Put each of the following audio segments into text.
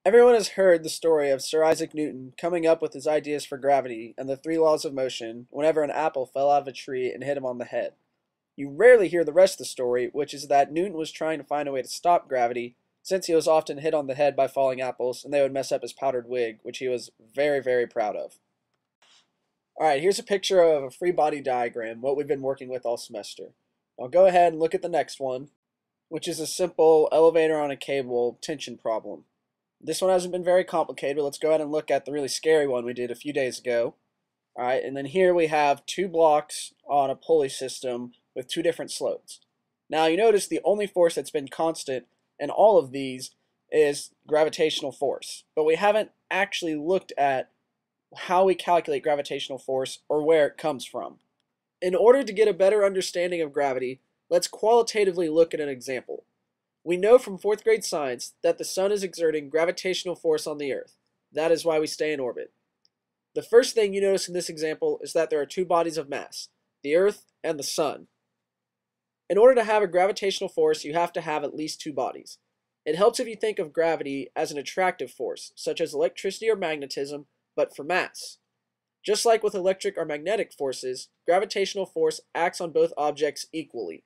Everyone has heard the story of Sir Isaac Newton coming up with his ideas for gravity and the three laws of motion whenever an apple fell out of a tree and hit him on the head. You rarely hear the rest of the story, which is that Newton was trying to find a way to stop gravity, since he was often hit on the head by falling apples and they would mess up his powdered wig, which he was very, very proud of. Alright, here's a picture of a free body diagram, what we've been working with all semester. Now go ahead and look at the next one, which is a simple elevator on a cable tension problem. This one hasn't been very complicated, but let's go ahead and look at the really scary one we did a few days ago. Alright, and then here we have two blocks on a pulley system with two different slopes. Now you notice the only force that's been constant in all of these is gravitational force, but we haven't actually looked at how we calculate gravitational force or where it comes from. In order to get a better understanding of gravity, let's qualitatively look at an example. We know from 4th grade science that the sun is exerting gravitational force on the earth. That is why we stay in orbit. The first thing you notice in this example is that there are two bodies of mass, the earth and the sun. In order to have a gravitational force, you have to have at least two bodies. It helps if you think of gravity as an attractive force, such as electricity or magnetism, but for mass. Just like with electric or magnetic forces, gravitational force acts on both objects equally.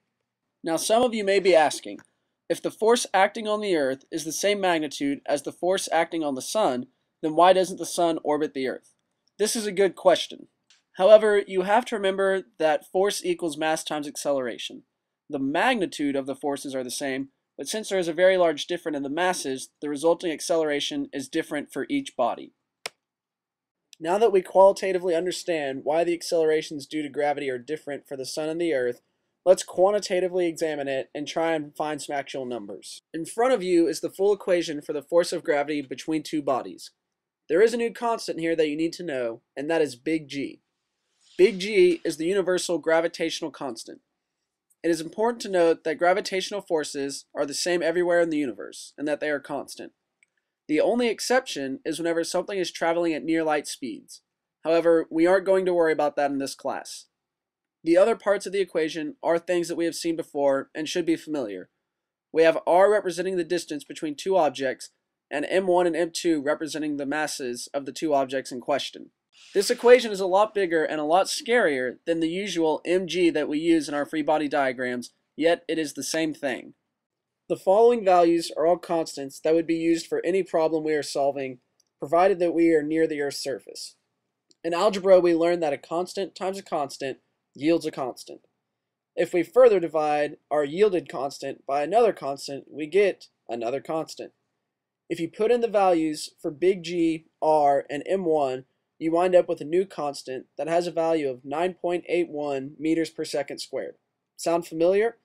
Now some of you may be asking, if the force acting on the earth is the same magnitude as the force acting on the sun, then why doesn't the sun orbit the earth? This is a good question. However, you have to remember that force equals mass times acceleration. The magnitude of the forces are the same, but since there is a very large difference in the masses, the resulting acceleration is different for each body. Now that we qualitatively understand why the accelerations due to gravity are different for the sun and the earth, let's quantitatively examine it and try and find some actual numbers. In front of you is the full equation for the force of gravity between two bodies. There is a new constant here that you need to know, and that is big G. Big G is the universal gravitational constant. It is important to note that gravitational forces are the same everywhere in the universe, and that they are constant. The only exception is whenever something is traveling at near light speeds. However, we aren't going to worry about that in this class. The other parts of the equation are things that we have seen before and should be familiar. We have r representing the distance between two objects, and m1 and m2 representing the masses of the two objects in question. This equation is a lot bigger and a lot scarier than the usual mg that we use in our free body diagrams, yet it is the same thing. The following values are all constants that would be used for any problem we are solving, provided that we are near the Earth's surface. In algebra, we learned that a constant times a constant yields a constant. If we further divide our yielded constant by another constant, we get another constant. If you put in the values for big G, R, and M1, you wind up with a new constant that has a value of 9.81 meters per second squared. Sound familiar?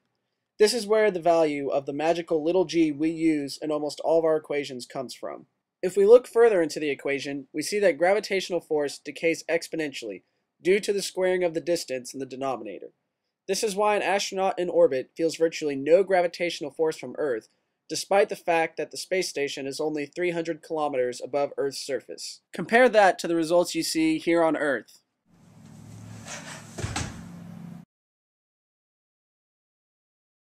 This is where the value of the magical little g we use in almost all of our equations comes from. If we look further into the equation, we see that gravitational force decays exponentially due to the squaring of the distance in the denominator. This is why an astronaut in orbit feels virtually no gravitational force from Earth, despite the fact that the space station is only 300 kilometers above Earth's surface. Compare that to the results you see here on Earth.